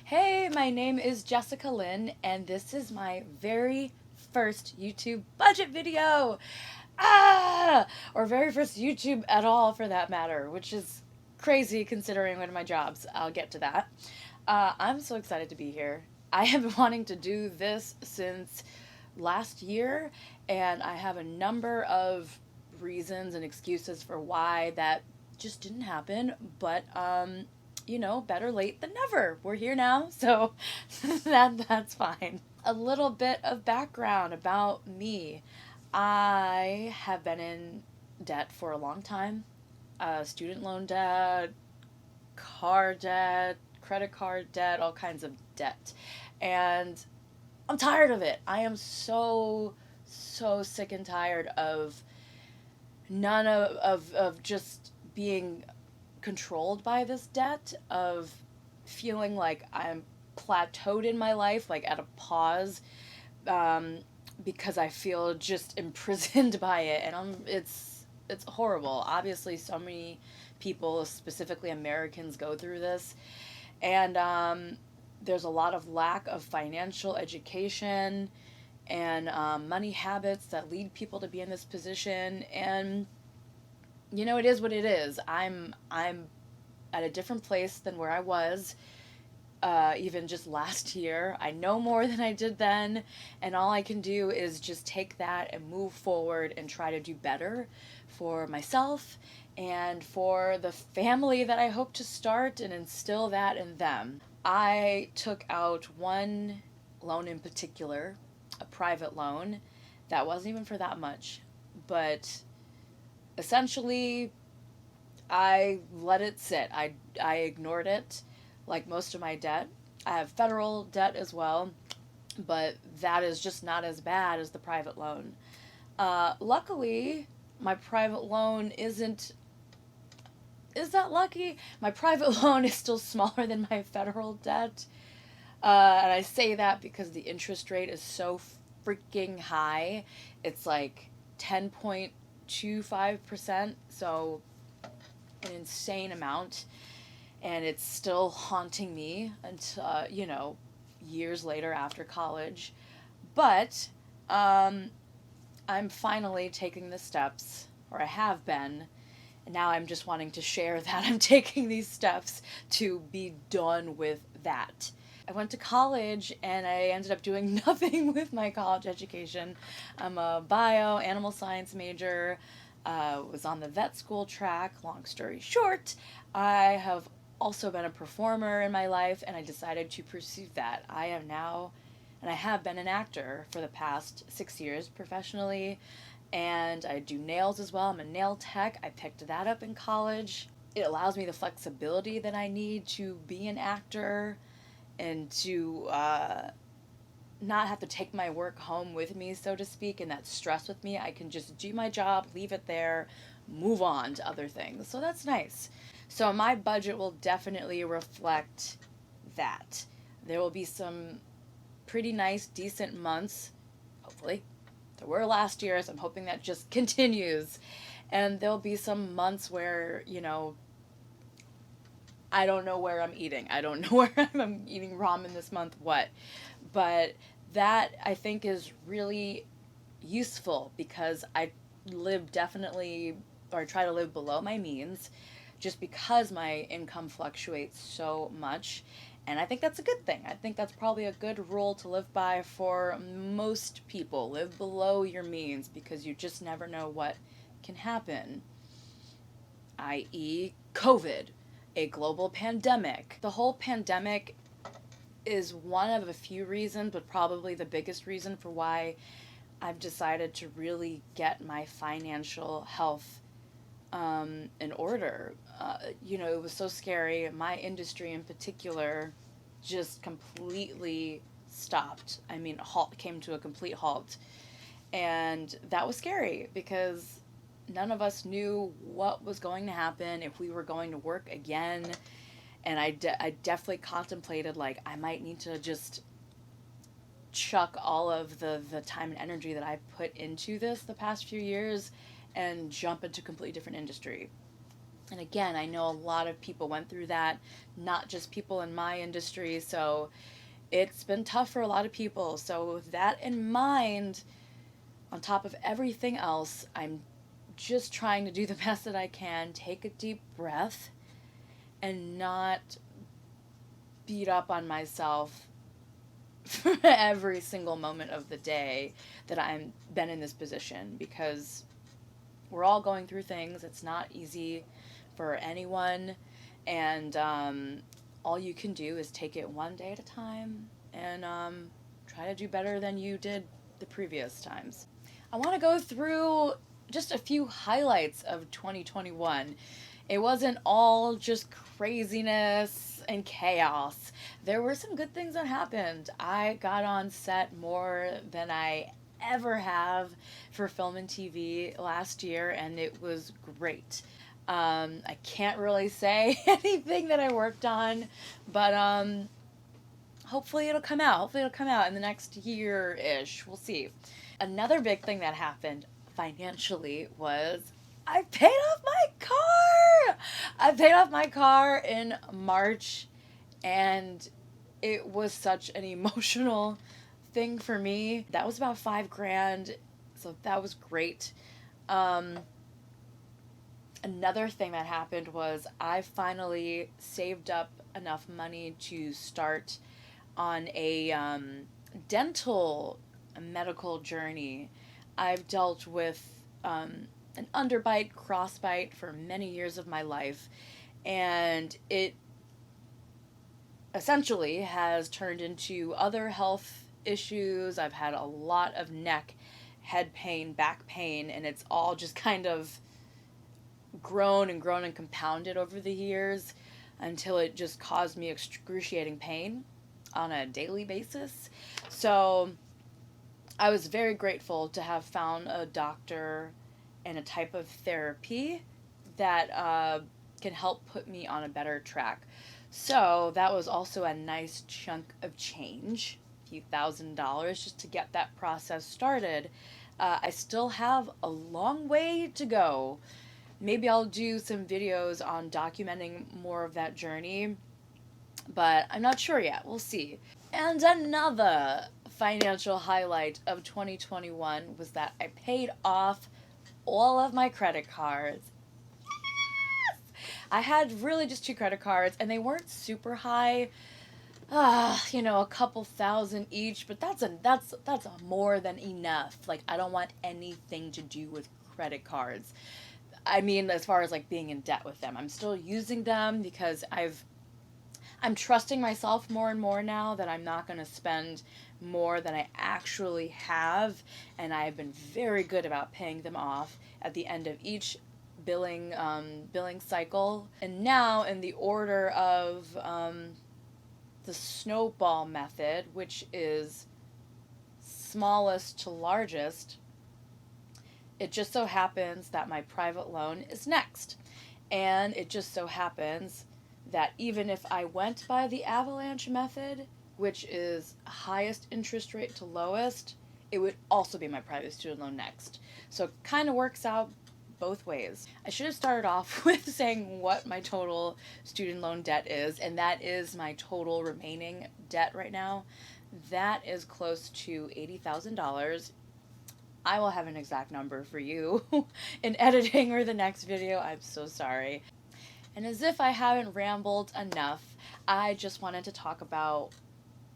Hey, my name is Jessica Linh, and this is my very first YouTube budget video. Or very first YouTube at all for that matter, which is crazy considering one of my jobs. I'll get to that. I'm so excited to be here. I have been wanting to do this since last year, and I have a number of reasons and excuses for why that just didn't happen. But better late than never. We're here now, so that's fine. A little bit of background about me. I have been in debt for a long time. Student loan debt, car debt, credit card debt, all kinds of debt. And I'm tired of it. I am so sick and tired of none of just being controlled by this debt, of feeling like I'm plateaued in my life, like at a pause, um, because I feel just imprisoned by it, and it's horrible. Obviously, so many people, specifically Americans, go through this, and there's a lot of lack of financial education and money habits that lead people to be in this position. And it is what it is. I'm at a different place than where I was, even just last year. I know more than I did then, and all I can do is just take that and move forward and try to do better for myself and for the family that I hope to start and instill that in them. I took out one loan in particular, a private loan, that wasn't even for that much, but essentially I let it sit. I ignored it like most of my debt. I have federal debt as well, but that is just not as bad as the private loan. Luckily, my private loan isn't. Is that lucky? My private loan is still smaller than my federal debt. And I say that because the interest rate is so freaking high. It's like 10.25%. So an insane amount, and it's still haunting me until years later after college. But I'm finally taking the steps, or I have been, and now I'm just wanting to share that I'm taking these steps to be done with that. I went to college and I ended up doing nothing with my college education. I'm a bio animal science major, was on the vet school track. Long story short, I have also been a performer in my life, and I decided to pursue that. I am now, and I have been an actor for the past 6 years professionally, and I do nails as well. I'm a nail tech. I picked that up in college. It allows me the flexibility that I need to be an actor and to not have to take my work home with me, so to speak, and that stress with me. I can just do my job, leave it there, move on to other things. So that's nice. So my budget will definitely reflect that. There will be some pretty nice, decent months, hopefully. There were last year, so I'm hoping that just continues. And there'll be some months where, I don't know where I'm eating. I don't know where I'm eating ramen this month, what. But that, I think, is really useful because I live definitely, or try to live below my means, just because my income fluctuates so much. And I think that's a good thing. I think that's probably a good rule to live by for most people. Live below your means because you just never know what can happen, i.e., COVID, a global pandemic. The whole pandemic is one of a few reasons, but probably the biggest reason for why I've decided to really get my financial health in order. It was so scary. My industry in particular just completely stopped. I mean, halt came to a complete halt. And that was scary because none of us knew what was going to happen, if we were going to work again. And I definitely contemplated, like, I might need to just chuck all of the time and energy that I put into this the past few years and jump into a completely different industry. And again, I know a lot of people went through that, not just people in my industry. So it's been tough for a lot of people. So with that in mind, on top of everything else, I'm just trying to do the best that I can, take a deep breath, and not beat up on myself for every single moment of the day that I'm been in this position, because we're all going through things. It's not easy for anyone, and all you can do is take it one day at a time and try to do better than you did the previous times. I want to go through just a few highlights of 2021. It wasn't all just craziness and chaos. There were some good things that happened. I got on set more than I ever have for film and TV last year, and it was great. I can't really say anything that I worked on, but hopefully it'll come out. Hopefully it'll come out in the next year-ish. We'll see. Another big thing that happened financially was I paid off my car. I paid off my car in March, and it was such an emotional thing for me. That was about $5,000, so that was great. Another thing that happened was I finally saved up enough money to start on a dental medical journey. I've dealt with an underbite, crossbite for many years of my life, and it essentially has turned into other health issues. I've had a lot of neck, head pain, back pain, and it's all just kind of grown and compounded over the years until it just caused me excruciating pain on a daily basis. So I was very grateful to have found a doctor and a type of therapy that can help put me on a better track. So that was also a nice chunk of change, a few $1,000s, just to get that process started. I still have a long way to go. Maybe I'll do some videos on documenting more of that journey, but I'm not sure yet. We'll see. And another financial highlight of 2021 was that I paid off all of my credit cards. Yes! I had really just 2 credit cards, and they weren't super high. A couple thousand each, but that's more than enough. Like, I don't want anything to do with credit cards. I mean, as far as like being in debt with them, I'm still using them because I'm trusting myself more and more now that I'm not going to spend more than I actually have, and I've been very good about paying them off at the end of each billing cycle. And now, in the order of the snowball method, which is smallest to largest, it just so happens that my private loan is next. And it just so happens that even if I went by the avalanche method, which is highest interest rate to lowest, it would also be my private student loan next. So it kind of works out both ways. I should have started off with saying what my total student loan debt is, and that is my total remaining debt right now. That is close to $80,000. I will have an exact number for you in editing or the next video. I'm so sorry. And as if I haven't rambled enough, I just wanted to talk about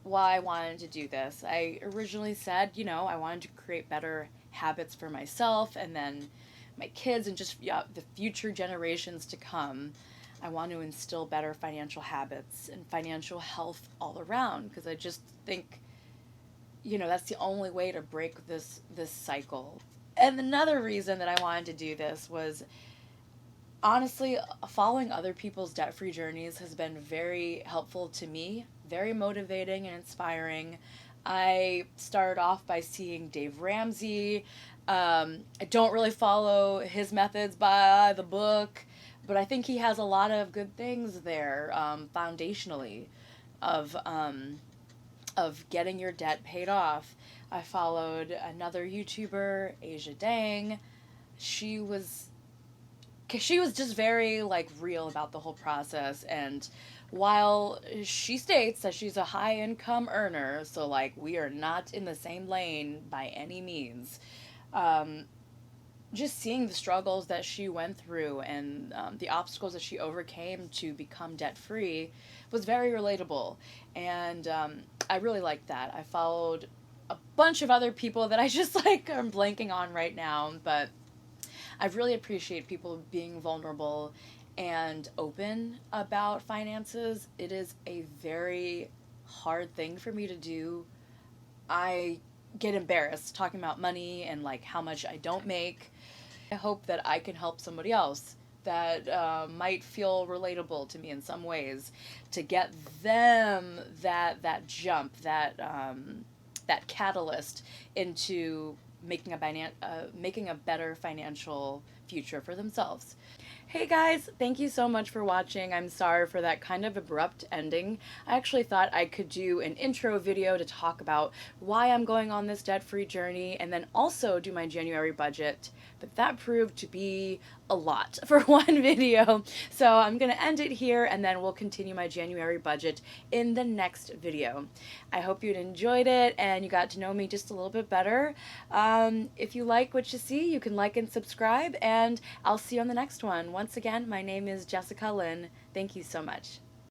why I wanted to do this. I originally said, I wanted to create better habits for myself and then my kids and just the future generations to come. I want to instill better financial habits and financial health all around, because I just think that's the only way to break this cycle. And another reason that I wanted to do this was, honestly, following other people's debt-free journeys has been very helpful to me, very motivating and inspiring. I started off by seeing Dave Ramsey. I don't really follow his methods by the book, but I think he has a lot of good things there, foundationally, of getting your debt paid off. I followed another YouTuber, Asia Dang. She was she was just very like real about the whole process. And while she states that she's a high income earner, so like we are not in the same lane by any means, um, just seeing the struggles that she went through and the obstacles that she overcame to become debt free was very relatable. And I really liked that. I followed a bunch of other people that I just like I'm blanking on right now, but I really appreciate people being vulnerable and open about finances. It is a very hard thing for me to do. I get embarrassed talking about money and like how much I don't make. I hope that I can help somebody else that might feel relatable to me in some ways to get them that jump, that catalyst into making a better financial future for themselves. Hey guys, thank you so much for watching. I'm sorry for that kind of abrupt ending. I actually thought I could do an intro video to talk about why I'm going on this debt-free journey and then also do my January budget, but that proved to be a lot for one video. So I'm gonna end it here and then we'll continue my January budget in the next video. I hope you enjoyed it and you got to know me just a little bit better. If you like what you see, you can like and subscribe, and I'll see you on the next one. Once again, my name is Jessica Linh. Thank you so much.